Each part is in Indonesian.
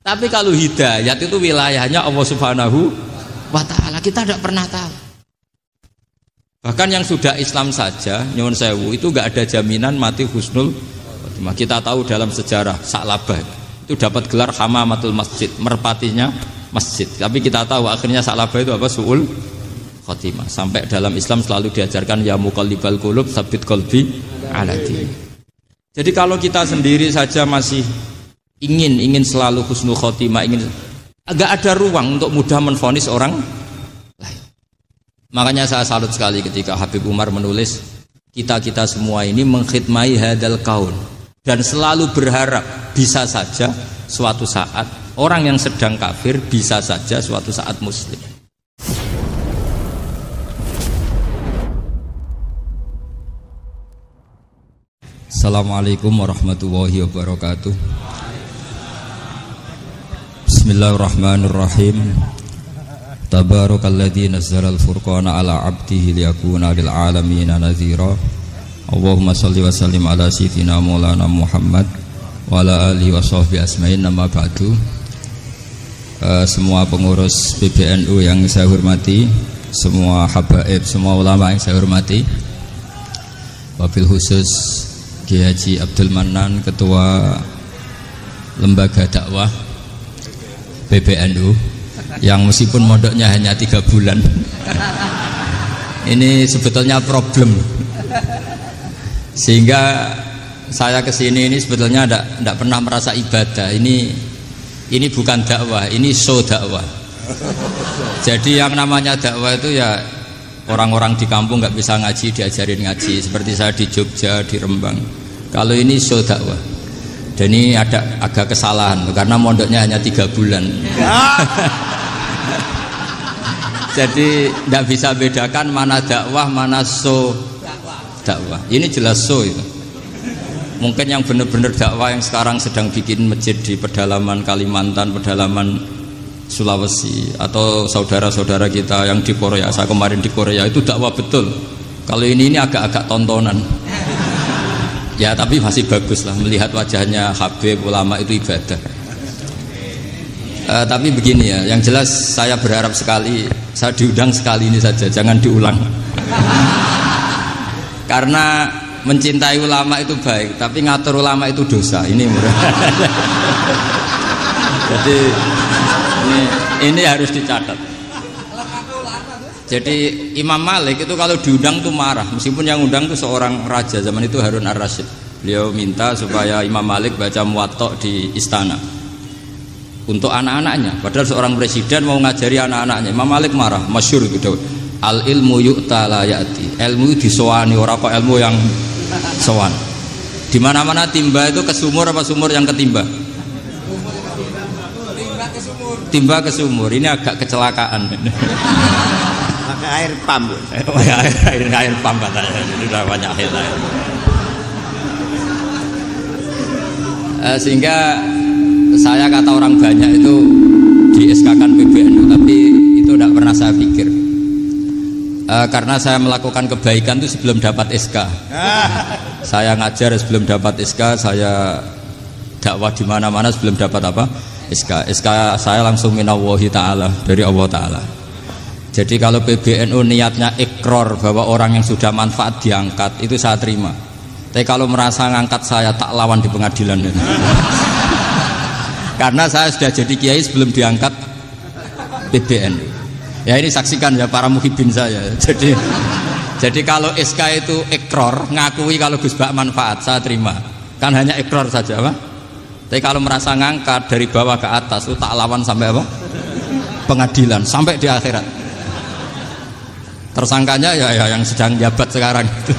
Tapi kalau hidayat itu wilayahnya Allah Subhanahu wa ta'ala, kita tidak pernah tahu. Bahkan yang sudah Islam saja, nyuwun sewu, itu enggak ada jaminan mati husnul khotimah. Kita tahu dalam sejarah Sa'labah itu dapat gelar hamamatul masjid, merpatinya masjid. Tapi kita tahu akhirnya Sa'labah itu apa? Su'ul khotimah. Sampai dalam Islam selalu diajarkan ya muqallibal qulub tsabbit qalbi ala din. Jadi kalau kita sendiri saja masih ingin selalu husnul khotimah, agak ada ruang untuk mudah menvonis orang lain. Makanya saya salut sekali ketika Habib Umar menulis kita semua ini mengkhidmai hadal kaun dan selalu berharap bisa saja suatu saat orang yang sedang kafir bisa saja suatu saat muslim. Assalamualaikum warahmatullahi wabarakatuh. Bismillahirrahmanirrahim. Tabarakalladzi nazzala al-furqana ala 'abdihi liyakuna lil 'alamin nadhira. Allahumma shalli wa sallim ala sayyidina Maulana Muhammad wa ala alihi wa sahbihi asma'in. Nama ba'du. Semua pengurus PBNU yang saya hormati, semua habaib, semua ulama yang saya hormati, wabil khusus Kiai Haji Abdul Manan, Ketua Lembaga Dakwah PBNU yang meskipun mondoknya hanya 3 bulan ini sebetulnya problem, sehingga saya kesini ini sebetulnya tidak pernah merasa ibadah. Ini bukan dakwah, ini show dakwah. Jadi yang namanya dakwah itu ya orang-orang di kampung nggak bisa ngaji diajarin ngaji, seperti saya di Jogja, di Rembang. Kalau ini show dakwah, dan ini ada agak kesalahan karena mondoknya hanya 3 bulan. Jadi tidak bisa bedakan mana dakwah, mana show dakwah. Ini jelas show itu. Mungkin yang benar-benar dakwah yang sekarang sedang bikin masjid di pedalaman Kalimantan, pedalaman Sulawesi, atau saudara-saudara kita yang di Korea. Saya kemarin di Korea itu dakwah betul. Kalau ini agak-agak tontonan. Ya tapi masih bagus lah, melihat wajahnya Habib ulama itu ibadah. Tapi begini ya, yang jelas saya berharap sekali, saya diundang sekali ini saja, jangan diulang. Karena mencintai ulama itu baik, tapi ngatur ulama itu dosa. Ini murah. Jadi ini harus dicatat. Jadi Imam Malik itu kalau diundang tuh marah, meskipun yang undang itu seorang raja zaman itu, Harun ar-Rasyid. Beliau minta supaya Imam Malik baca Muwatta di istana untuk anak-anaknya, padahal seorang presiden mau ngajari anak-anaknya. Imam Malik marah, masyhur itu, al ilmu yu'ta la ya'ti, ilmu disowani, ora kok ilmu yang sowan. Di mana-mana timba itu ke sumur apa sumur yang ketimba? Timba ke sumur. Ini agak kecelakaan. Pakai air pam. Air pam katanya. Sudah banyak air. Sehingga saya kata orang banyak itu di SK-kan PBNU, tapi itu tidak pernah saya pikir. Karena saya melakukan kebaikan itu sebelum dapat SK. Saya ngajar sebelum dapat SK, saya dakwah di mana-mana sebelum dapat apa? SK saya langsung minallahi ta'ala, dari Allah ta'ala. Jadi kalau PBNU niatnya ikrar bahwa orang yang sudah manfaat diangkat, itu saya terima. Tapi kalau merasa ngangkat saya, tak lawan di pengadilan. Karena saya sudah jadi kiai sebelum diangkat PBNU. Ya ini saksikan ya para muhibin saya. Jadi kalau SK itu ikrar, ngakui kalau Gus Bak manfaat, saya terima. Kan hanya ikrar saja, apa? Tapi kalau merasa ngangkat dari bawah ke atas, itu tak lawan sampai apa? Pengadilan, sampai di akhirat. Tersangkanya ya yang sedang jabat sekarang itu.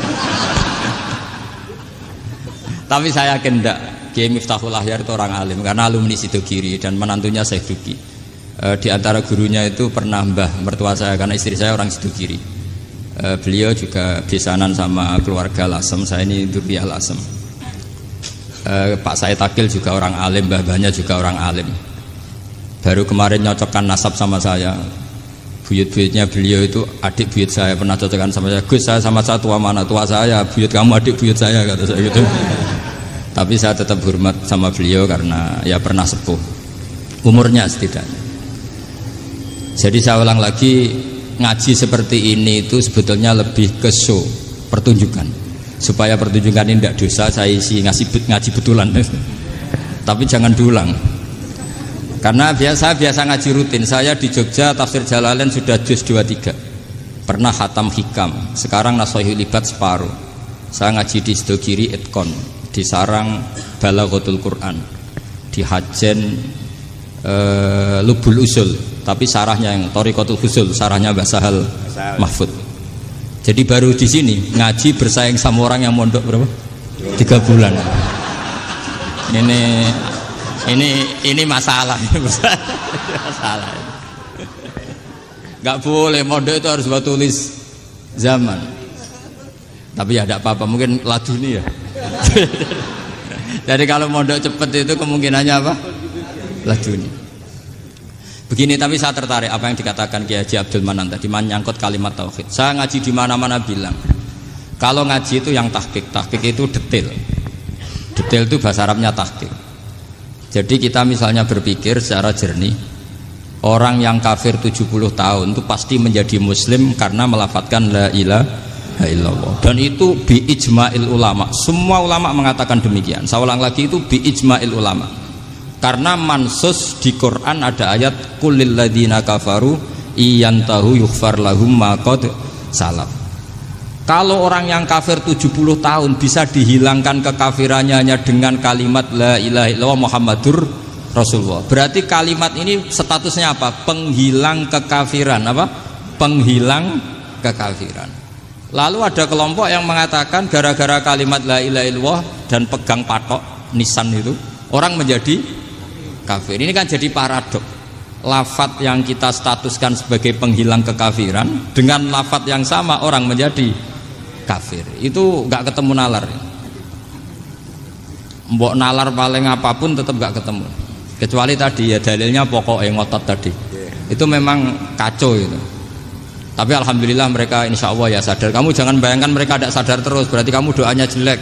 Tapi saya yakin enggak, Kiai Miftahul Ahyar itu orang alim, karena alumni Sidogiri dan menantunya Syekh Duki. Di antara gurunya itu pernah mbah mertua saya, karena istri saya orang Sidogiri. Beliau juga besanan sama keluarga Lasem, saya ini Durriyah Lasem. Pak Said Akil juga orang alim, mbah-mbahnya juga orang alim. Baru kemarin nyocokkan nasab sama saya. Buyut-buyutnya beliau itu adik buyut saya, pernah cocokkan sama saya. Gus, saya sama saya tua mana? Tua saya, buyut kamu adik buyut saya, kata saya gitu. Tapi saya tetap hormat sama beliau karena ya pernah sepuh. umurnya setidaknya. Jadi saya ulang lagi, ngaji seperti ini itu sebetulnya lebih ke show, pertunjukan. Supaya pertunjukan ini tidak dosa, saya isi ngaji betulan. Tapi jangan diulang. Karena biasa ngaji rutin. Saya di Jogja tafsir Jalalain sudah juz 23. Pernah khatam hikam. Sekarang Nashahul Ibad separuh. Saya ngaji di Sidogiri Itkon, di Sarang Balaghatul Quran, di Hajen Lubul Usul. Tapi sarahnya yang Thariqatul Usul, sarahnya Mbah Sahal Mahfud. Jadi baru di sini ngaji bersaing sama orang yang mondok berapa? 3 bulan. Ini masalah. Masalah. Gak boleh mondok itu harus buat tulis zaman. Tapi ya tidak apa-apa, mungkin laduni ya. Jadi kalau mondok cepet itu kemungkinannya apa? Laduni. Begini, tapi saya tertarik apa yang dikatakan Kiai Haji Abdul Manan tadi menyangkut kalimat tauhid. Saya ngaji di mana-mana bilang, kalau ngaji itu yang tahqiq itu detail. Detail itu bahasa Arabnya tahqiq. Jadi kita misalnya berpikir secara jernih, orang yang kafir 70 tahun itu pasti menjadi muslim karena melafadzkan la ilaha illallah. Dan itu bi ijma'il ulama. Semua ulama mengatakan demikian. Saya ulang lagi, itu bi ijma'il ulama. Karena mansus di Quran ada ayat kulil ladzina kafaru iyantahu yughfar lahum ma qad salaf. Kalau orang yang kafir 70 tahun bisa dihilangkan kekafirannya hanya dengan kalimat la ilaha illallah Muhammadur Rasulullah. Berarti kalimat ini statusnya apa? Penghilang kekafiran, apa? Penghilang kekafiran. Lalu ada kelompok yang mengatakan gara-gara kalimat la ilaha illallah dan pegang patok nisan itu orang menjadi kafir. Ini kan jadi paradok. Lafadz yang kita statuskan sebagai penghilang kekafiran dengan lafadz yang sama orang menjadi kafir. Itu gak ketemu nalar. Mbok nalar paling apapun tetap gak ketemu. Kecuali tadi ya dalilnya pokoknya ngotot tadi. Itu memang kacau itu. Tapi alhamdulillah mereka insya Allah ya sadar. Kamu jangan bayangkan mereka tidak sadar terus, berarti kamu doanya jelek.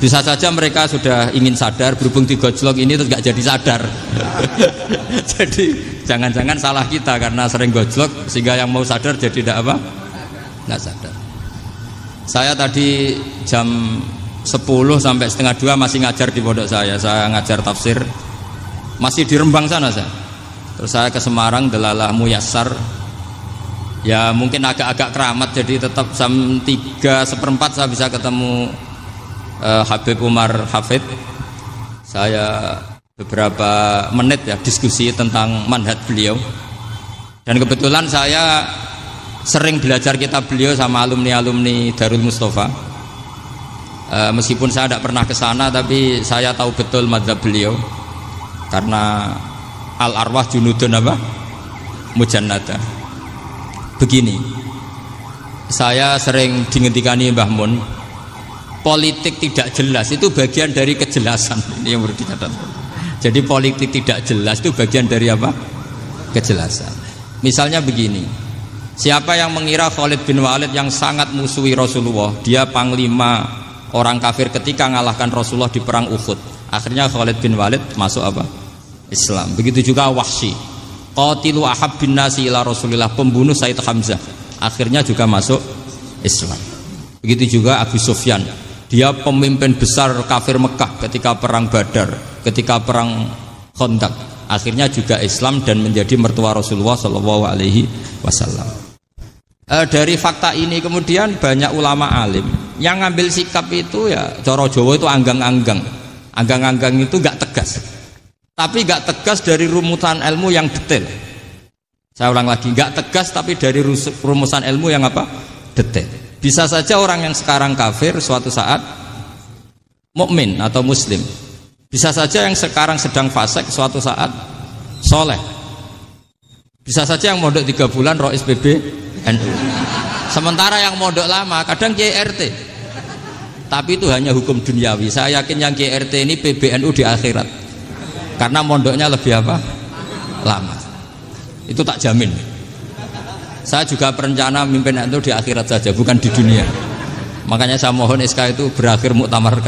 Bisa saja mereka sudah ingin sadar, berhubung digojlok ini terus gak jadi sadar. Jadi jangan-jangan salah kita karena sering gojlok sehingga yang mau sadar jadi tidak apa? Tidak sadar. Saya tadi jam 10 sampai setengah 2 masih ngajar di pondok saya. Saya ngajar tafsir masih di Rembang sana saya. Terus saya ke Semarang Dalalah Muyassar. Ya mungkin agak-agak keramat, jadi tetap jam 3:4 saya bisa ketemu Habib Umar Hafid. Saya beberapa menit ya diskusi tentang manhaj beliau. Dan kebetulan saya sering belajar kitab beliau sama alumni-alumni Darul Mustafa. Meskipun saya tidak pernah ke sana, tapi saya tahu betul mazhab beliau. Karena al-arwah junudun apa? Mujannada. Begini, saya sering dingetikani Mbah Mun, politik tidak jelas itu bagian dari kejelasan. Ini yang perlu dicatat. Jadi politik tidak jelas itu bagian dari apa? Kejelasan. Misalnya begini, siapa yang mengira Khalid bin Walid yang sangat musuhi Rasulullah, dia panglima orang kafir ketika ngalahkan Rasulullah di perang Uhud, akhirnya Khalid bin Walid masuk apa? Islam. Begitu juga Wahsy, qatilu ahabbin nasi ila Rasulillah, pembunuh Said Hamzah, akhirnya juga masuk Islam. Begitu juga Abu Sufyan, dia pemimpin besar kafir Mekah ketika perang Badar, ketika perang Khandaq, akhirnya juga Islam dan menjadi mertua Rasulullah Shallallahu Alaihi Wasallam. Dari fakta ini kemudian banyak ulama alim yang ngambil sikap itu ya coro Jawa itu anggang-anggang. Anggang-anggang itu gak tegas, tapi gak tegas dari rumusan ilmu yang detail. Saya ulang lagi, gak tegas tapi dari rumusan ilmu yang apa? Detail. Bisa saja orang yang sekarang kafir suatu saat mukmin atau muslim. Bisa saja yang sekarang sedang fasik suatu saat soleh. Bisa saja yang mondok 3 bulan rois PB NU. Sementara yang mondok lama kadang Kiai RT. Tapi itu hanya hukum duniawi. Saya yakin yang Kiai RT ini PBNU di akhirat. Karena mondoknya lebih apa? Lama. Itu tak jamin. Saya juga berencana mimpin NU di akhirat saja, bukan di dunia. Makanya saya mohon SK itu berakhir muktamar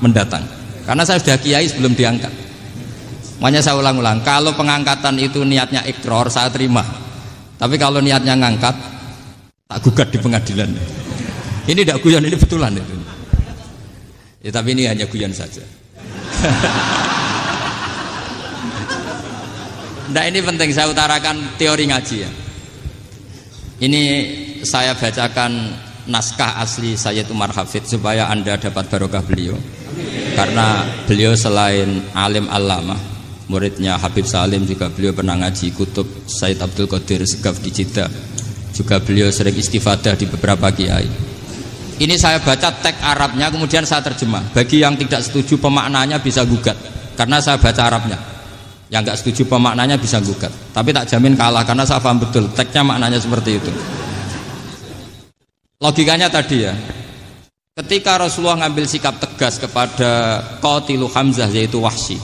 mendatang. Karena saya sudah kiai sebelum diangkat. Makanya saya ulang-ulang, kalau pengangkatan itu niatnya ikrar, saya terima. Tapi kalau niatnya ngangkat, tak gugat di pengadilan. Ini tidak guyon, ini betulan itu. Ya, tapi ini hanya guyon saja. Nah, ini penting saya utarakan teori ngaji ya. Ini saya bacakan naskah asli Sayyid Umar Hafid supaya Anda dapat barokah beliau. Karena beliau selain alim allamah, muridnya Habib Salim, juga beliau pernah ngaji kutub Sayyid Abdul Qadir Segaf di Jeddah. Juga beliau sering istifadah di beberapa kiai. Ini saya baca teks Arabnya, kemudian saya terjemah. Bagi yang tidak setuju pemaknanya bisa gugat, karena saya baca Arabnya. Yang nggak setuju pemaknanya bisa gugat. Tapi tak jamin kalah, karena saya paham betul teksnya maknanya seperti itu. Logikanya tadi ya, ketika Rasulullah ngambil sikap tegas kepada Qatilu Hamzah yaitu Wahsy,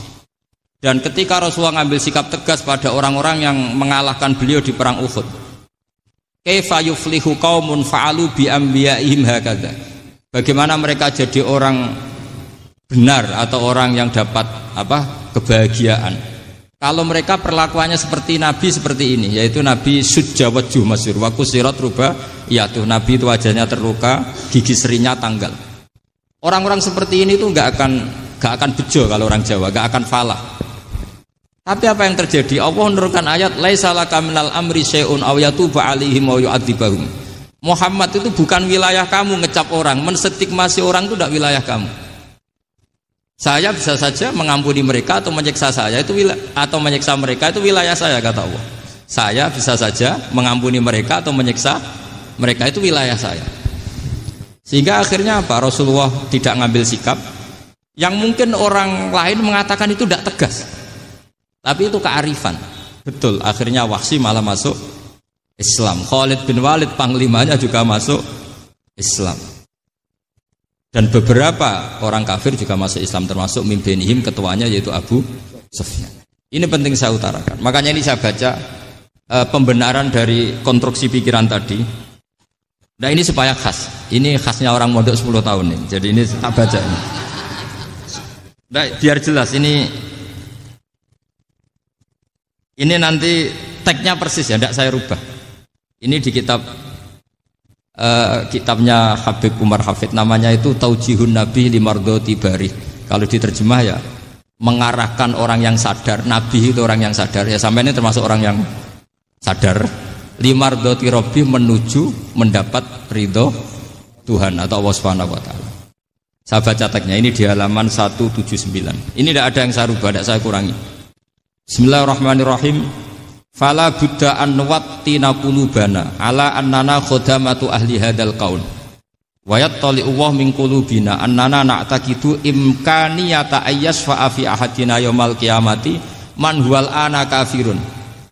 dan ketika Rasulullah ngambil sikap tegas pada orang-orang yang mengalahkan beliau di perang Uhud, kaifa yuflihu qaumun fa'alu bi anbiya'ihim hakadha, bagaimana mereka jadi orang benar atau orang yang dapat kebahagiaan kalau mereka perlakuannya seperti Nabi seperti ini, yaitu Nabi sujja wajhuh masyhur wa kusirat ruba, yaitu Nabi itu wajahnya terluka, gigi serinya tanggal. Orang-orang seperti ini tuh nggak akan bejo kalau orang Jawa, nggak akan falah. Tapi apa yang terjadi? Allah menurunkan ayat laisa laka minal amri syai'un aw yatuba 'alaihim aw yu'adzibahum. Muhammad itu bukan wilayah kamu ngecap orang, menstigmasi orang itu tidak wilayah kamu. Saya bisa saja mengampuni mereka atau menyiksa saya itu atau menyiksa mereka itu wilayah saya, kata Allah. Saya bisa saja mengampuni mereka atau menyiksa mereka itu wilayah saya. Sehingga akhirnya apa? Rasulullah tidak ngambil sikap yang mungkin orang lain mengatakan itu tidak tegas. Tapi itu kearifan. Betul, akhirnya Wahsy malah masuk Islam. Khalid bin Walid panglimanya juga masuk Islam. Dan beberapa orang kafir juga masuk Islam, termasuk mimbenihim, ketuanya yaitu Abu Sufyan. Ini penting saya utarakan. Makanya ini saya baca pembenaran dari konstruksi pikiran tadi. Nah, ini supaya khas. Ini khasnya orang mondok 10 tahun nih. Jadi ini tak baca ini. Nah, biar jelas ini nanti teksnya persis ya, tidak saya rubah. Ini di kitabnya Habib Umar Hafid, namanya itu Taujihun Nabi Limardoti Bari. Kalau diterjemah ya mengarahkan orang yang sadar. Nabi itu orang yang sadar ya, sampai ini termasuk orang yang sadar. Limardoti Rabbi, menuju mendapat ridho Tuhan atau Allah Subhanahu wa taala. Saya baca teksnya ini di halaman 179. Ini tidak ada yang saya rubah, tidak saya kurangi. Bismillahirrahmanirrahim. Fala buddha an nuwattina qulubana ala annana khodamatu ahli hadzal qaul wa yattali Allah min qulubina annana na'taqidu imkaniyata ayyasfa fi ahadina yaumal qiyamati man huwal ana kafirun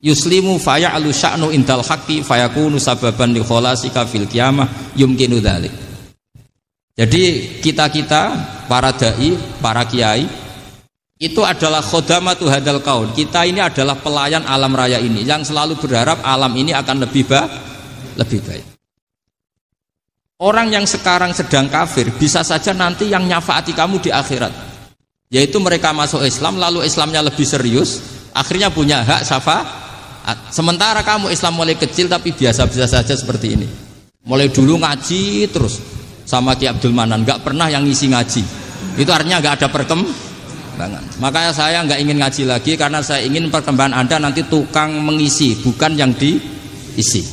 yuslimu faya'lu sya'nu indal haqqi fayakunu sababan li kholasika fil qiyamah yumkinu dzalik. Jadi kita-kita para dai, para kiai itu adalah khodamatu hadzal qaul. Kita ini adalah pelayan alam raya ini yang selalu berharap alam ini akan lebih baik. Orang yang sekarang sedang kafir bisa saja nanti yang nyafaati kamu di akhirat, yaitu mereka masuk Islam lalu Islamnya lebih serius, akhirnya punya hak syafaat. Sementara kamu Islam mulai kecil tapi biasa-biasa saja seperti ini, mulai dulu ngaji terus sama Ki Abdul Manan, nggak pernah yang ngisi ngaji. Itu artinya nggak ada perkembangan. Makanya saya nggak ingin ngaji lagi, karena saya ingin perkembangan Anda nanti tukang mengisi, bukan yang diisi.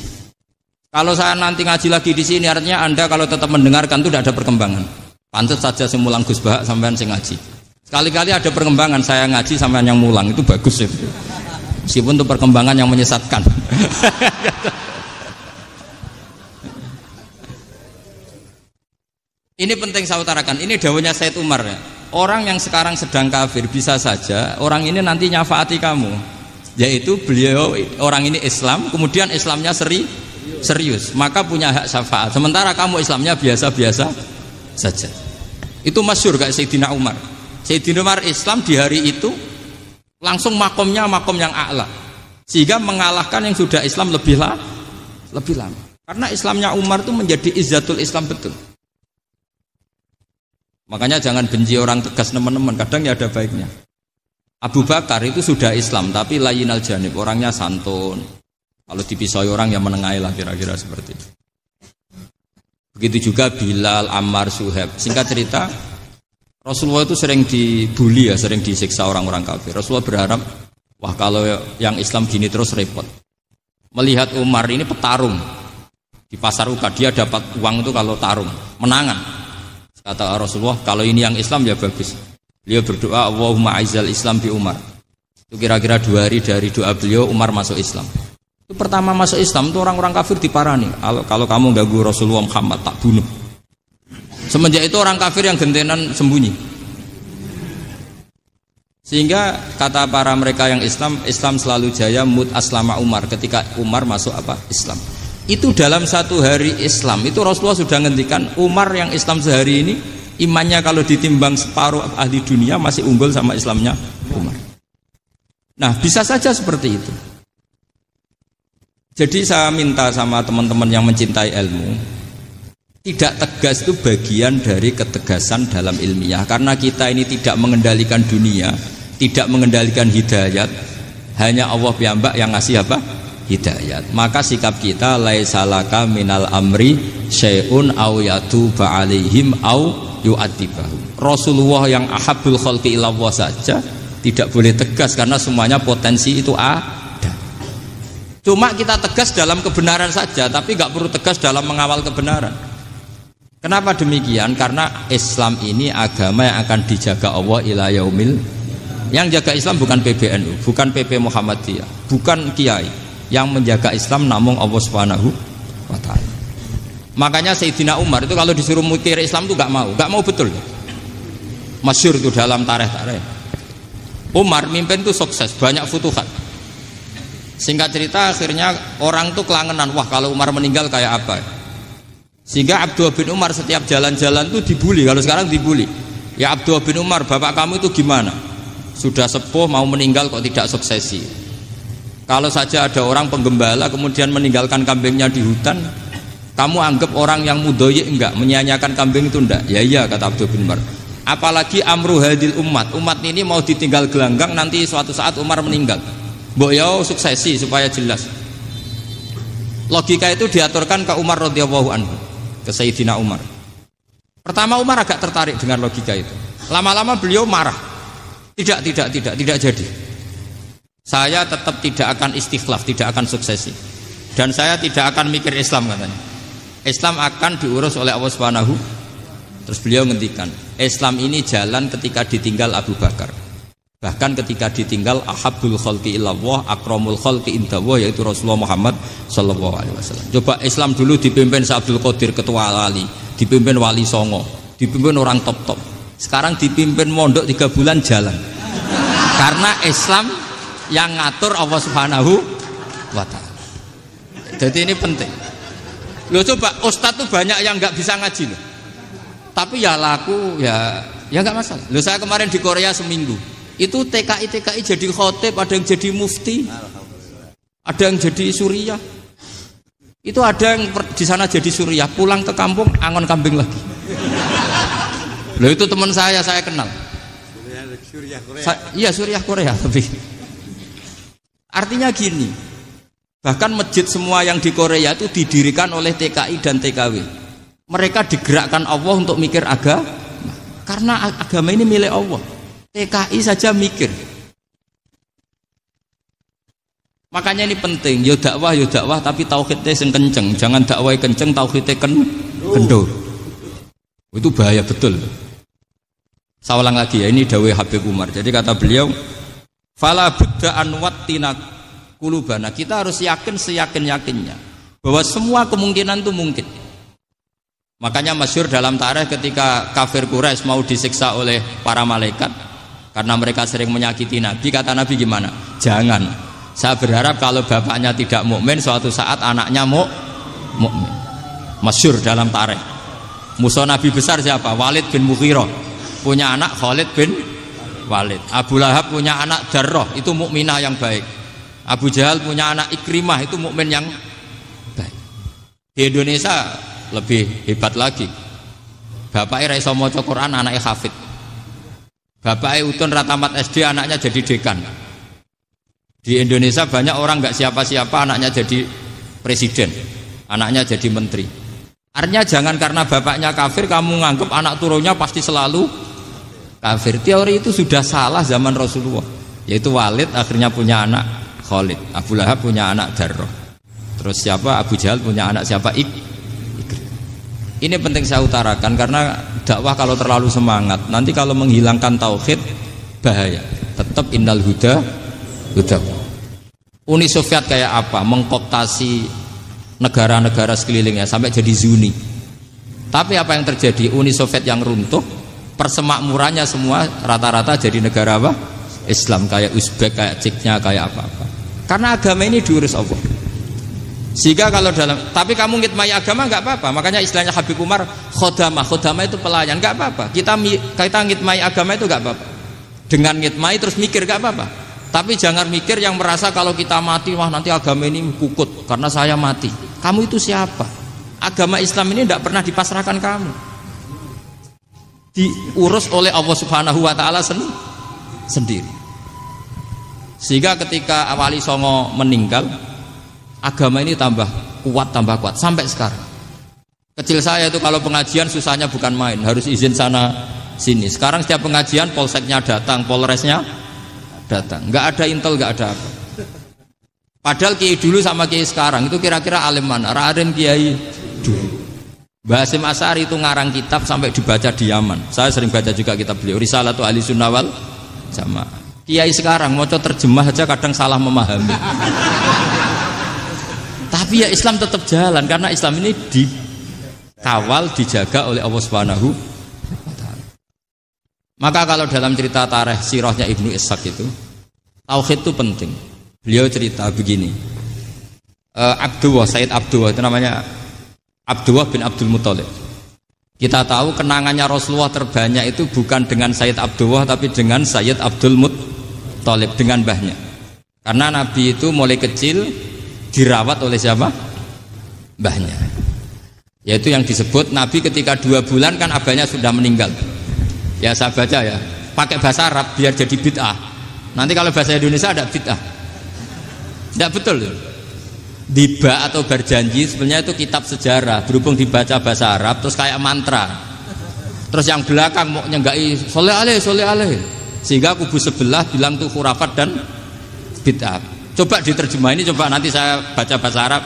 Kalau saya nanti ngaji lagi di sini, artinya Anda kalau tetap mendengarkan itu tidak ada perkembangan. Pantes saja semulang Gus Bahak sampean sing ngaji. Sekali-kali ada perkembangan, saya ngaji sampean yang mulang, itu bagus itu. Meskipun itu perkembangan yang menyesatkan. Ini penting saya utarakan. Ini dawuhnya Sayyid Umar ya. Orang yang sekarang sedang kafir bisa saja orang ini nanti nyafaati kamu, yaitu beliau orang ini Islam, kemudian Islamnya serius, maka punya hak syafaat. Sementara kamu Islamnya biasa-biasa saja. Itu masyhur kayak Sayyidina Umar. Sayyidina Umar Islam di hari itu langsung makomnya makom yang a'la, sehingga mengalahkan yang sudah Islam lebih lama. Karena Islamnya Umar itu menjadi izzatul Islam betul. Makanya jangan benci orang tegas teman-teman, kadang ya ada baiknya. Abu Bakar itu sudah Islam tapi layinal janib, orangnya santun. Kalau dipisoi orang yang menengahi lah kira-kira seperti itu. Begitu juga Bilal, Ammar, Suhaib. Singkat cerita, Rasulullah itu sering dibully ya, sering disiksa orang-orang kafir. Rasulullah berharap, wah kalau yang Islam gini terus repot. Melihat Umar ini petarung di pasar Uka, dia dapat uang itu kalau tarung, menangan. Kata Rasulullah, kalau ini yang Islam ya bagus. Beliau berdoa, Allahumma aizal Islam bi Umar. Itu kira-kira 2 hari dari doa beliau, Umar masuk Islam. Itu pertama masuk Islam itu orang-orang kafir diparani. Kalau kamu ganggu Rasulullah Muhammad tak bunuh. Semenjak itu orang kafir yang gentenan sembunyi. Sehingga kata para mereka yang Islam, Islam selalu jaya mut aslama Umar. Ketika Umar masuk Islam. Itu dalam 1 hari Islam itu Rasulullah sudah ngendikan Umar yang Islam sehari ini imannya kalau ditimbang separuh ahli dunia masih unggul sama Islamnya Umar. Nah bisa saja seperti itu. Jadi saya minta sama teman-teman yang mencintai ilmu, tidak tegas itu bagian dari ketegasan dalam ilmiah. Karena kita ini tidak mengendalikan dunia, tidak mengendalikan hidayat, hanya Allah piyambak yang ngasih apa? Hidayat. Maka sikap kita laisalaka minal amri syai'un aw yatuba alaihim aw yu'adzibahum. Rasulullah yang ahabbul khalqi ilallah saja tidak boleh tegas karena semuanya potensi itu ada. Cuma kita tegas dalam kebenaran saja, tapi nggak perlu tegas dalam mengawal kebenaran. Kenapa demikian? Karena Islam ini agama yang akan dijaga Allah ila yaumil. Yang jaga Islam bukan PBNU, bukan PP Muhammadiyah, bukan kiai. Yang menjaga Islam namun Allah Subhanahu wa taala. Makanya Sayyidina Umar itu kalau disuruh mikir Islam itu nggak mau betul. Masyhur itu dalam tarikh-tarikh. Umar mimpin itu sukses, banyak futuhat. Singkat cerita akhirnya orang tuh kelangenan, wah kalau Umar meninggal kayak apa? Sehingga Abdullah bin Umar setiap jalan-jalan tuh dibully, kalau sekarang dibully. Ya Abdullah bin Umar, bapak kamu itu gimana? Sudah sepuh mau meninggal kok tidak suksesi. Kalau saja ada orang penggembala kemudian meninggalkan kambingnya di hutan, kamu anggap orang yang mudoyi enggak, menyia-nyiakan kambing itu enggak? Ya iya kata Abdullah bin Umar. Apalagi amru hadil umat ini mau ditinggal gelanggang nanti suatu saat Umar meninggal. Mbok ya suksesi supaya jelas. Logika itu diaturkan ke Umar radhiyallahu anhu, ke Sayyidina Umar. Pertama Umar agak tertarik dengan logika itu. Lama-lama beliau marah. Tidak jadi. Saya tetap tidak akan istikhlaf, tidak akan suksesi. Dan saya tidak akan mikir Islam katanya. Islam akan diurus oleh Allah Subhanahu. Terus beliau ngendikan, Islam ini jalan ketika ditinggal Abu Bakar. Bahkan ketika ditinggal ahabbul khalqi illallah akramul khalqi indallah, yaitu Rasulullah Muhammad sallallahu alaihi wasallam. Coba Islam dulu dipimpin Abdul Qadir ketua wali, dipimpin Wali Songo, dipimpin orang top-top. Sekarang dipimpin mondok 3 bulan jalan. Karena Islam yang ngatur Allah Subhanahu wa taala. Jadi ini penting. Loh coba ustadz tuh banyak yang nggak bisa ngaji loh. Tapi ya laku ya nggak masalah. Loh saya kemarin di Korea seminggu. Itu TKI jadi khotib, ada yang jadi mufti, ada yang jadi suriah. Itu ada yang di sana jadi suriah, pulang ke kampung angon kambing lagi. Loh itu teman saya kenal. Suriah Korea. Iya suriah Korea tapi. Artinya gini, bahkan masjid semua yang di Korea itu didirikan oleh TKI dan TKW. Mereka digerakkan Allah untuk mikir agama, karena agama ini milik Allah. TKI saja mikir. Makanya ini penting, yo dakwah tapi tauhidnya sing kenceng, jangan dakwah kenceng tauhidnya kendor. Itu bahaya betul. Saya ulang lagi ya, ini dawuh Habib Umar. Jadi kata beliau, fala budda an wattina qulubana. Kita harus yakin seyakin-yakinnya bahwa semua kemungkinan itu mungkin. Makanya masyhur dalam tarikh ketika kafir Quraisy mau disiksa oleh para malaikat karena mereka sering menyakiti Nabi, kata Nabi gimana? Jangan. Saya berharap kalau bapaknya tidak mukmin, suatu saat anaknya mukmin. Masyhur dalam tarikh. Musuh Nabi besar siapa? Walid bin Mughirah. Punya anak Khalid bin Walid. Abu Lahab punya anak Darrah, itu mukminah yang baik. Abu Jahal punya anak Ikrimah, itu mukmin yang baik. Di Indonesia lebih hebat lagi. Bapaknya ra iso maca Quran, anaknya hafid. Bapaknya Utun ratamat SD, anaknya jadi dekan. Di Indonesia banyak orang nggak siapa-siapa, anaknya jadi presiden, anaknya jadi menteri. Artinya jangan karena bapaknya kafir kamu nganggep anak turunnya pasti selalu kafir. Teori itu sudah salah zaman Rasulullah. Yaitu Walid akhirnya punya anak Khalid, Abu Lahab punya anak Darrah. Terus siapa? Abu Jahal punya anak siapa? Ini penting saya utarakan karena dakwah kalau terlalu semangat nanti kalau menghilangkan tauhid bahaya. Tetap innal huda. Uni Soviet kayak apa? Mengkooptasi negara-negara sekelilingnya sampai jadi Zuni. Tapi apa yang terjadi? Uni Soviet yang runtuh, persemakmurannya semua rata-rata jadi negara apa? Islam, kayak Uzbek, kayak Ceknya, kayak apa-apa. Karena agama ini diurus Allah. Sehingga kalau dalam, tapi kamu ngitmai agama nggak apa-apa. Makanya istilahnya Habib Umar, khodamah itu pelayan, nggak apa-apa. Kita ngitmai agama itu nggak apa-apa. Dengan ngitmai terus mikir nggak apa-apa. Tapi jangan mikir yang merasa kalau kita mati, wah nanti agama ini kukut karena saya mati. Kamu itu siapa? Agama Islam ini tidak pernah dipasrahkan kamu. Diurus oleh Allah Subhanahu wa Ta'ala sendiri. Sehingga ketika Wali Songo meninggal, agama ini tambah kuat sampai sekarang. Kecil saya itu kalau pengajian susahnya bukan main, harus izin sana sini. Sekarang setiap pengajian polseknya datang, polresnya datang. Nggak ada intel, nggak ada apa. Padahal kiai dulu sama kiai sekarang itu kira-kira alim mana? Alim kiai dulu. Mbah Hasyim Asy'ari itu ngarang kitab sampai dibaca di Yaman. Saya sering baca juga kitab beliau, Risalatu Ahli Sunnah wal Jamaah. Kiai sekarang mau terjemah aja kadang salah memahami. Tapi ya Islam tetap jalan karena Islam ini dikawal, dijaga oleh Allah Subhanahu wa Ta'ala. Maka kalau dalam cerita tarikh sirahnya Ibnu Ishaq itu, tauhid itu penting. Beliau cerita begini. Sayyid Abdullah itu namanya Abdullah bin Abdul Muthalib. Kita tahu kenangannya Rasulullah terbanyak itu bukan dengan Sayyid Abdullah tapi dengan Sayyid Abdul Muthalib, dengan mbahnya. Karena Nabi itu mulai kecil dirawat oleh siapa? Mbahnya. Yaitu yang disebut Nabi ketika 2 bulan kan abahnya sudah meninggal. Ya saya baca ya, pakai bahasa Arab biar jadi bid'ah. Nanti kalau bahasa Indonesia ada bid'ah. Tidak betul. Diba atau berjanji sebenarnya itu kitab sejarah, berhubung dibaca bahasa Arab terus kayak mantra. Terus yang belakang mau nyenggai soleh aleh, sehingga kubu sebelah bilang tuh khurafat dan bid'ah. Coba diterjemah ini, coba nanti saya baca bahasa Arab.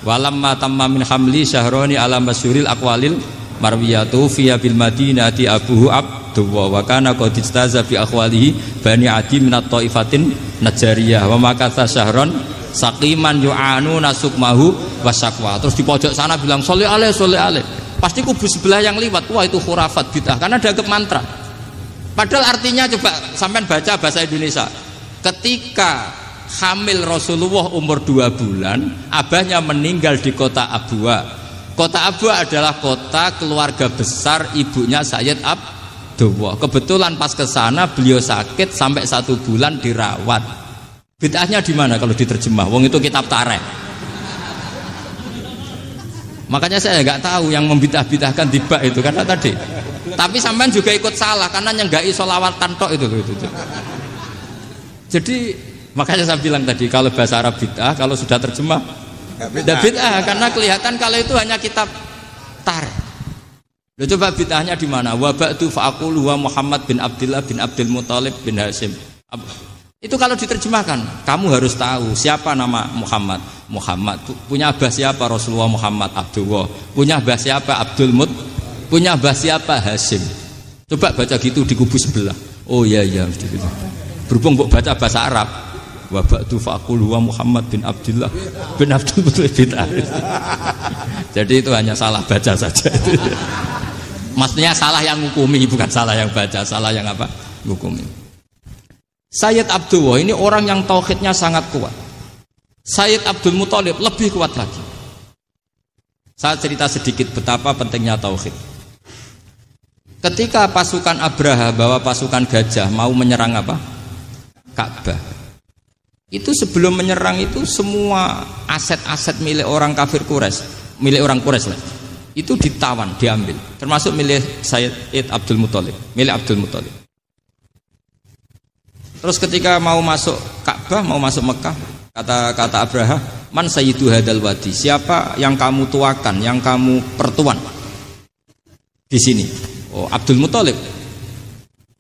Walamma tamma min hamli syahroni ala masyuril aqwalil marwiyatu fiya bil madinati abuhu abdullah wa kana qad istaza bi akhwalihi bani adi minat taifatin najariyah wa makatha syahron saqiman yu'anu nasukmahu wasakwa. Terus di pojok sana bilang soleh aleh. Pasti kubu sebelah yang liwat, wah itu khurafat bid'ah karena dianggap mantra. Padahal artinya coba sampean baca bahasa Indonesia. Ketika hamil Rasulullah umur 2 bulan, abahnya meninggal di kota Abwa. Kota Abwa adalah kota keluarga besar ibunya Sayyid Abdullah. Kebetulan pas ke sana beliau sakit sampai 1 bulan dirawat. Bid'ahnya di mana kalau diterjemah? Wong itu kitab tarikh. Makanya saya nggak tahu yang membidah-bidahkan tiba itu karena tadi. Tapi sampean juga ikut salah karena nyenggai sholawat tantok itu. Jadi makanya saya bilang tadi kalau bahasa Arab bid'ah, kalau sudah terjemah tidak bid'ah karena kelihatan kalau itu hanya kitab tarikh. Loh, coba bid'ahnya di mana? Wa ba'du fa'aqulu wa Muhammad bin Abdullah bin Abdul Muthalib bin Hasyim. Itu kalau diterjemahkan, kamu harus tahu siapa nama Muhammad. Muhammad punya abah siapa? Rasulullah Muhammad Abdullah. Punya abah siapa? Abdul Mut. Punya abah siapa? Hasyim. Coba baca gitu di kubu sebelah. Oh iya mesti gitu. Berhubung baca bahasa Arab. Wa ba'du fa'aqulu wa Muhammad bin Abdullah bin Abdul Muthalib. Jadi itu hanya salah baca saja. Maksudnya salah yang hukumi, bukan salah yang baca, salah yang apa? Hukumi. Sayyid Abdullah ini orang yang tauhidnya sangat kuat. Sayyid Abdul Muthalib lebih kuat lagi. Saya cerita sedikit betapa pentingnya tauhid. Ketika pasukan Abraha bawa pasukan gajah mau menyerang apa? Ka'bah. Itu sebelum menyerang itu semua aset-aset milik orang kafir Quraisy, milik orang Quraisy lah. Itu ditawan, diambil. Termasuk milik Sayyid Abdul Muthalib, milik Abdul Muthalib. Terus ketika mau masuk Ka'bah, mau masuk Mekah, kata Abraha, man sayyidu hadal wadi, siapa yang kamu tuakan, yang kamu pertuan di sini? Oh, Abdul Muthalib.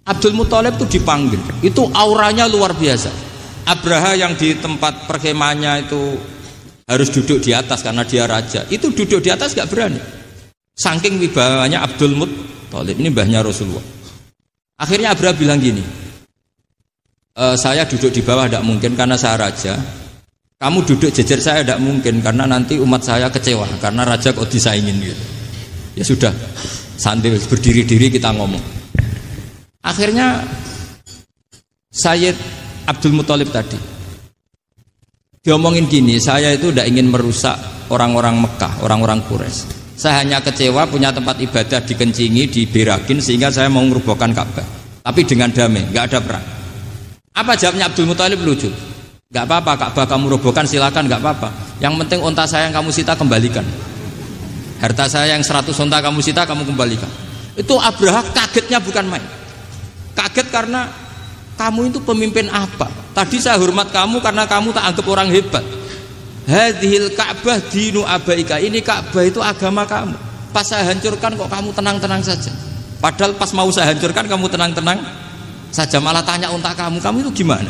Abdul Muthalib itu dipanggil, itu auranya luar biasa. Abraha yang di tempat perkemahannya itu harus duduk di atas karena dia raja, itu duduk di atas gak berani, saking wibawanya Abdul Muthalib. Ini mbahnya Rasulullah. Akhirnya Abraha bilang gini, saya duduk di bawah tidak mungkin karena saya raja, kamu duduk jejer saya tidak mungkin karena nanti umat saya kecewa karena raja kok disaingin gitu. Ya sudah, santai berdiri-diri kita ngomong. Akhirnya Sayyid Abdul Muthalib tadi diomongin gini, saya itu tidak ingin merusak orang-orang Mekah, orang-orang Quraisy. Saya hanya kecewa punya tempat ibadah dikencingi, diberakin sehingga saya mau merubuhkan Ka'bah. Tapi dengan damai, nggak ada perang. Apa jawabnya Abdul Muthalib? Lucu. Nggak apa-apa, Ka'bah kamu robohkan silakan, nggak apa-apa. Yang penting unta saya yang kamu sita kembalikan. Harta saya yang 100 unta kamu sita kamu kembalikan. Itu Abraha kagetnya bukan main. Kaget karena kamu itu pemimpin apa? Tadi saya hormat kamu karena kamu tak anggap orang hebat. Hadhil Ka'bah dinu abaika, ini Ka'bah itu agama kamu. Pas saya hancurkan kok kamu tenang-tenang saja. Padahal pas mau saya hancurkan kamu tenang-tenang saja, malah tanya unta kamu itu gimana?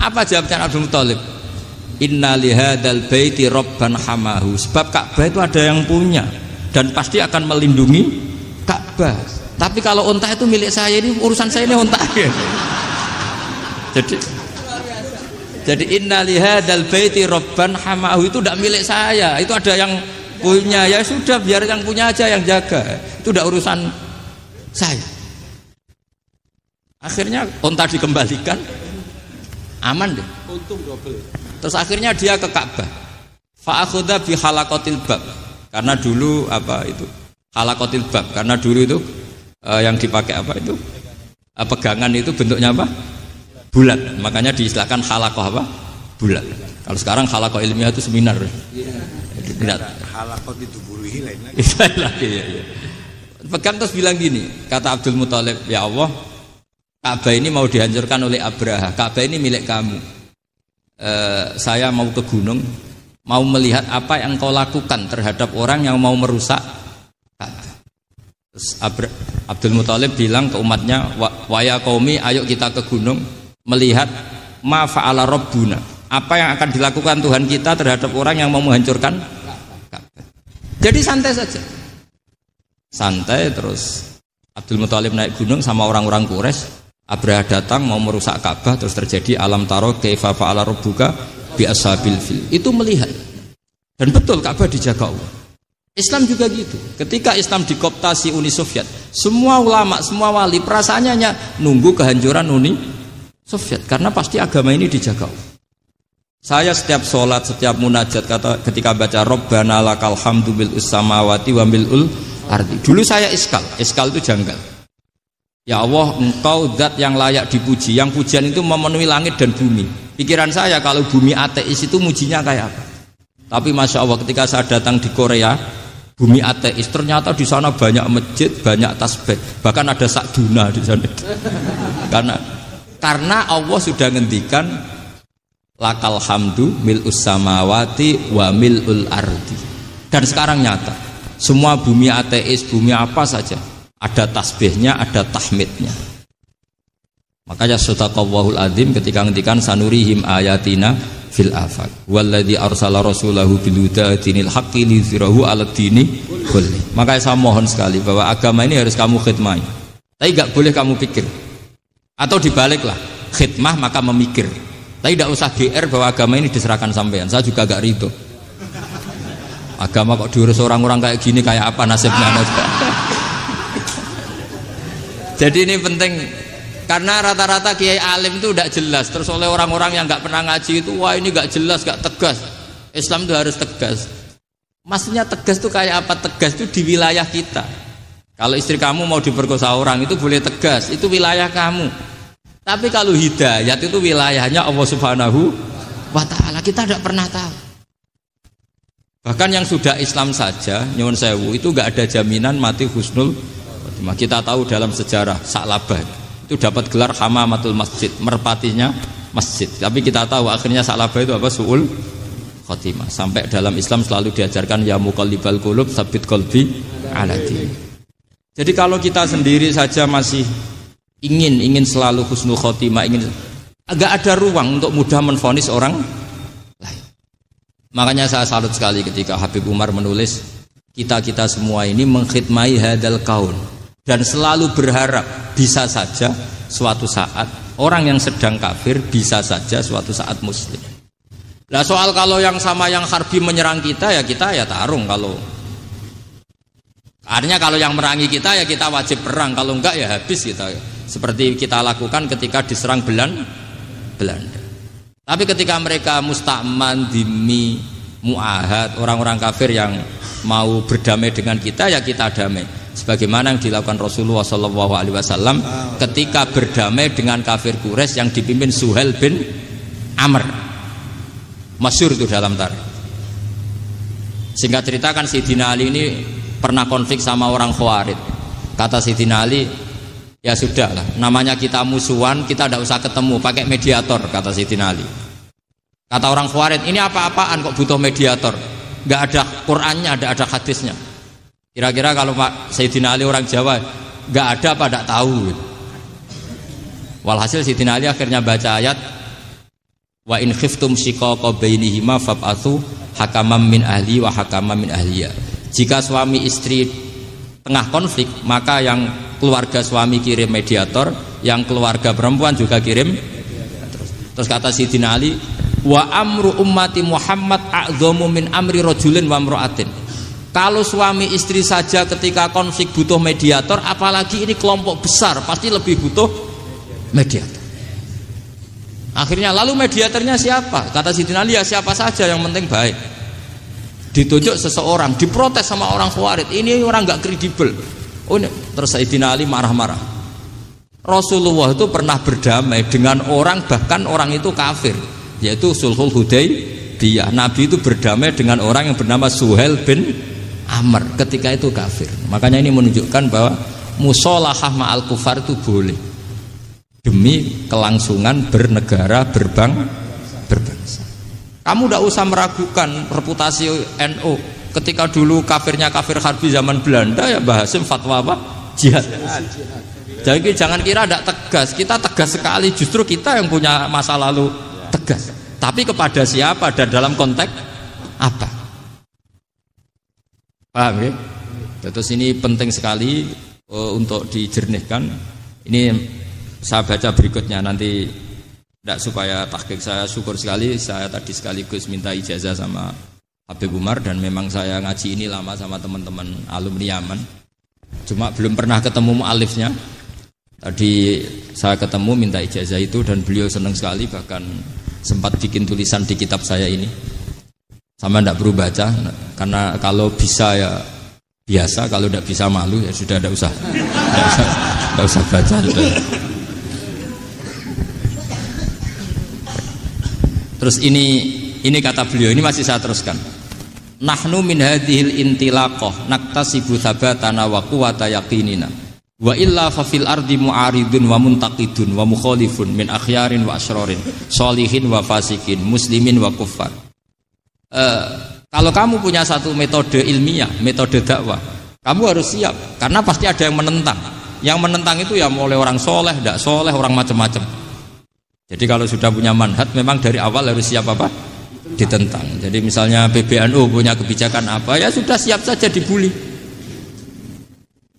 Apa jawabnya Abdul Muthalib? Inna lihadal baiti robban hamahu, sebab Ka'bah itu ada yang punya dan pasti akan melindungi Ka'bah. Tapi kalau unta itu milik saya, ini urusan saya, ini unta. Jadi inna lihadal baiti robban hamahu itu tidak milik saya, itu ada yang punya. Ya sudah, biar yang punya aja yang jaga, itu tidak urusan saya. Akhirnya unta dikembalikan, aman deh, untung double. Terus akhirnya dia ke Ka'bah, fa'akhudha bi halaqatil bab, karena dulu apa itu halaqatil bab, karena dulu itu yang dipakai apa itu pegangan itu bentuknya apa, bulat, makanya diistilahkan halaqah apa, bulat. Kalau sekarang halaqah ilmiah itu seminar. Tidak. Halaqah itu buruhi lain lagi. Ya. Pegang terus bilang gini, kata Abdul Muthalib, ya Allah, Ka'bah ini mau dihancurkan oleh Abraha, Ka'bah ini milik kamu. Saya mau ke gunung, mau melihat apa yang kau lakukan terhadap orang yang mau merusak Ka'bah. Terus Abdul Muthalib bilang ke umatnya, wa ya qaumi, ayo kita ke gunung melihat ma fa'ala rabbuna, apa yang akan dilakukan Tuhan kita terhadap orang yang mau menghancurkan Ka'bah. Jadi santai saja, santai. Terus Abdul Muthalib naik gunung sama orang-orang Quraisy. Abraha datang mau merusak Ka'bah, terus terjadi alam taro kaifa fa'ala rabbuka bi ashabil fil. Itu melihat, dan betul Ka'bah dijaga Allah. Islam juga gitu. Ketika Islam dikooptasi Uni Soviet, semua ulama, semua wali perasaannya hanya nunggu kehancuran Uni Soviet, karena pasti agama ini dijaga. Saya setiap sholat, setiap munajat, ketika baca Rabbana lakal hamdu bil samawati wa mil'ul ardi. Dulu saya iskal itu janggal. Ya Allah, engkau zat yang layak dipuji, yang pujian itu memenuhi langit dan bumi. Pikiran saya kalau bumi ateis itu mujinya kayak apa? Tapi masya Allah, ketika saya datang di Korea, bumi ateis, ternyata di sana banyak masjid, banyak tasbih, bahkan ada sakduna di sana. Karena Allah sudah ngendikan lakal hamdu mil'us samawati wa mil'ul ardi. Dan sekarang nyata, semua bumi ateis, bumi apa saja, ada tasbihnya, ada tahmidnya. Makanya sadaqallahul adzim ketika ngendikan sanurihim ayatina fil afaq walladzi arsala rasulahu bil huda dinil haqqi liyuzhirahu 'alad dini kulli. Makanya saya mohon sekali bahwa agama ini harus kamu khidmah. Tapi enggak boleh kamu pikir. Atau dibaliklah, khidmah maka memikir. Tapi tidak usah GR bahwa agama ini diserahkan sampean. Saya juga agak ridho. Agama kok diurus orang-orang kayak gini, kayak apa nasibnya? Jadi ini penting, karena rata-rata kiai alim itu tidak jelas. Terus oleh orang-orang yang nggak pernah ngaji itu, wah ini nggak jelas, nggak tegas. Islam itu harus tegas. Maksudnya tegas itu kayak apa? Tegas itu di wilayah kita. Kalau istri kamu mau diperkosa orang itu boleh tegas, itu wilayah kamu. Tapi kalau hidayat itu wilayahnya Allah Subhanahu wa Ta'ala, kita tidak pernah tahu. Bahkan yang sudah Islam saja, nyuwun sewu, itu nggak ada jaminan mati husnul. Kita tahu dalam sejarah Sa'labah, Itu dapat gelar hamamatul masjid, merpatinya masjid. Tapi kita tahu akhirnya Sa'labah itu apa? Su'ul khotimah. Sampai dalam Islam selalu diajarkan ya muqallibal qulub tsabbit qalbi ala din. Jadi kalau kita sendiri saja masih ingin selalu husnul khotimah, agak ada ruang untuk mudah menvonis orang lain. Makanya saya salut sekali ketika Habib Umar menulis kita semua ini mengkhidmai hadal kaun dan selalu berharap bisa saja suatu saat orang yang sedang kafir bisa saja suatu saat muslim. Nah soal kalau yang sama yang harbi menyerang kita ya tarung. Kalau artinya kalau yang merangi kita ya kita wajib perang, kalau enggak ya habis kita. Seperti kita lakukan ketika diserang Belanda. Tapi ketika mereka musta'man, dhimmi, mu'ahad, orang-orang kafir yang mau berdamai dengan kita ya kita damai. Sebagaimana yang dilakukan Rasulullah SAW ketika berdamai dengan kafir Quraisy yang dipimpin Suhail bin Amr. Masyhur itu dalam tarikh. Singkat cerita kan Sayyidina Ali ini pernah konflik sama orang Khawarij. Kata Sayyidina Ali, ya sudahlah, namanya kita musuhan, kita tidak usah ketemu, pakai mediator, kata Sayyidina Ali. Kata orang Khawarij, ini apa-apaan kok butuh mediator? Gak ada Qur'annya, ada hadisnya. Kira-kira kalau Pak Sayyidina Ali orang Jawa, gak ada apa tidak tahu. Walhasil Sayyidina Ali akhirnya baca ayat wa in khiftum shiqaqa bainihima fab'atsu hakaman min ahli wa hakaman min ahliya. Jika suami istri tengah konflik, maka yang keluarga suami kirim mediator, yang keluarga perempuan juga kirim. Terus kata Sayyidina Ali, wa amru ummati Muhammad a'dhamu min amri rajulin wa imra'atin. Kalau suami istri saja ketika konflik butuh mediator, apalagi ini kelompok besar pasti lebih butuh mediator. Akhirnya lalu mediatornya siapa? Kata Sayyidina Ali, ya siapa saja yang penting baik. Ditunjuk seseorang, diprotes sama orang Khawarij, ini orang nggak kredibel. Oh, terus Sayyidina Ali marah-marah. Rasulullah itu pernah berdamai dengan orang, bahkan orang itu kafir, yaitu Sulhul Hudaybiyah. Nabi itu berdamai dengan orang yang bernama Suhail bin Amr ketika itu kafir. Makanya ini menunjukkan bahwa musolahah ma'al kufar itu boleh demi kelangsungan bernegara berbangsa. Kamu tidak usah meragukan reputasi NU. Ketika dulu kafirnya kafir harbi zaman Belanda ya Mbah Hasim fatwa apa? Jihad. Jadi jangan kira tidak tegas. Kita tegas sekali. Justru kita yang punya masa lalu tegas. Tapi kepada siapa dan dalam konteks apa? Paham ya? Terus ini penting sekali untuk dijernihkan. Ini saya baca berikutnya nanti, tidak supaya tahqiq. Saya syukur sekali, saya tadi sekaligus minta ijazah sama Habib Umar, dan memang saya ngaji ini lama sama teman-teman alumni Yaman, cuma belum pernah ketemu mu'alifnya. Tadi saya ketemu minta ijazah itu dan beliau senang sekali, bahkan sempat bikin tulisan di kitab saya ini. Sama tidak perlu baca, karena kalau bisa ya biasa, kalau tidak bisa malu ya sudah, tidak usah baca sudah. Terus ini kata beliau, ini masih saya teruskan. Nahnu min hadhil intilaqah naktasibu thabatana wa quwwata yaqinina wa illa fa fil ardi mu'aridun wa muntaqidun wa mukhalifun min akhyarin wa asyrarin sholihin wa fasikin muslimin wa kuffar. Kalau kamu punya satu metode ilmiah, metode dakwah, kamu harus siap, karena pasti ada yang menentang. Yang menentang itu ya mulai orang soleh, tidak soleh, orang macam-macam. Jadi kalau sudah punya manhaj, memang dari awal harus siap apa? Ditentang. Jadi misalnya PBNU punya kebijakan apa, ya sudah siap saja dibully.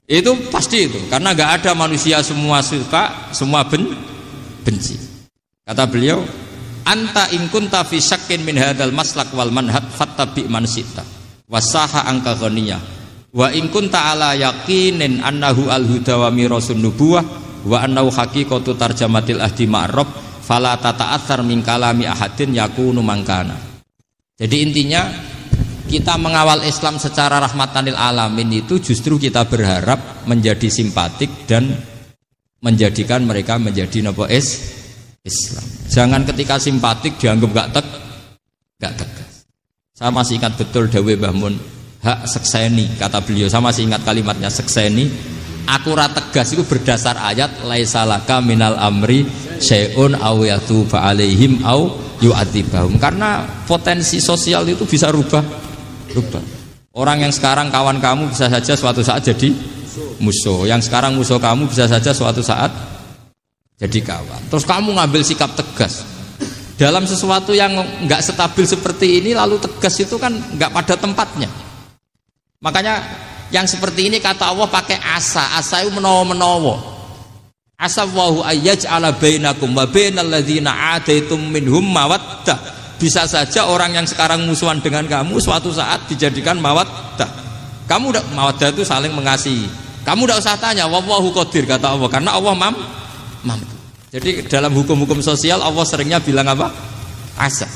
Itu pasti itu, karena nggak ada manusia semua suka, semua benci. Kata beliau, anta in kunta fi syakkin min hadzal maslak wal manhaj fattabi man syi'ta wasaha angka ghaniyah wa in kunta ala yaqinin annahu al huda wa mirasun nubuwah wa annahu haqiqatu tarjamatil ahdi ma'rab fala tata'atsar min kalami ahadin yakunu mangkana. Jadi intinya kita mengawal Islam secara rahmatan lil alamin itu justru kita berharap menjadi simpatik dan menjadikan mereka menjadi napa Islam. Jangan ketika simpatik dianggap gak tegas. Saya masih ingat betul dawuh Mbah Mun, hak sekseni, kata beliau. Saya masih ingat kalimatnya, sekseni aku ra tegas itu berdasar ayat laisalaka minal amri syai'un aw yatuba alaihim aw yu'adzibahum, karena potensi sosial itu bisa rubah. Orang yang sekarang kawan kamu bisa saja suatu saat jadi musuh, yang sekarang musuh kamu bisa saja suatu saat jadi kawan. Terus kamu ngambil sikap tegas dalam sesuatu yang nggak stabil seperti ini, lalu tegas itu kan nggak pada tempatnya. Makanya yang seperti ini kata Allah pakai asa itu menawa. Asa wahu ayyaj'ala bainakum wa bainal ladzina ataitum minhum mawaddah. Bisa saja orang yang sekarang musuhan dengan kamu suatu saat dijadikan mawaddah. Kamu udah mawaddah itu saling mengasihi. Kamu udah usah tanya, wallahu qadir kata Allah, karena Allah mampu. Jadi dalam hukum-hukum sosial Allah seringnya bilang apa? Asa.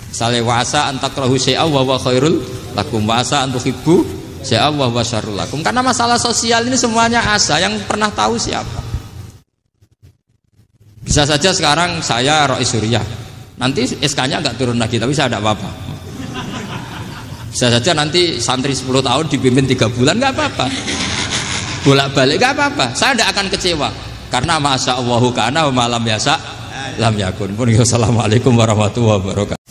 Misalnya wa asa an takrahu syai'an wa huwa khairul lakum, wa asa an tuhibbu syai'an wa huwa syarrul lakum. Karena masalah sosial ini semuanya asa, yang pernah tahu siapa? Bisa saja sekarang saya Rois Surya, nanti SK-nya nggak turun lagi, tapi saya tidak apa-apa. Bisa saja nanti santri 10 tahun dipimpin 3 bulan, nggak apa-apa. Bolak-balik nggak apa-apa, saya tidak akan kecewa. Karena masya Allahu kana wa malam yasa lam yakun. Assalamualaikum warahmatullahi wabarakatuh.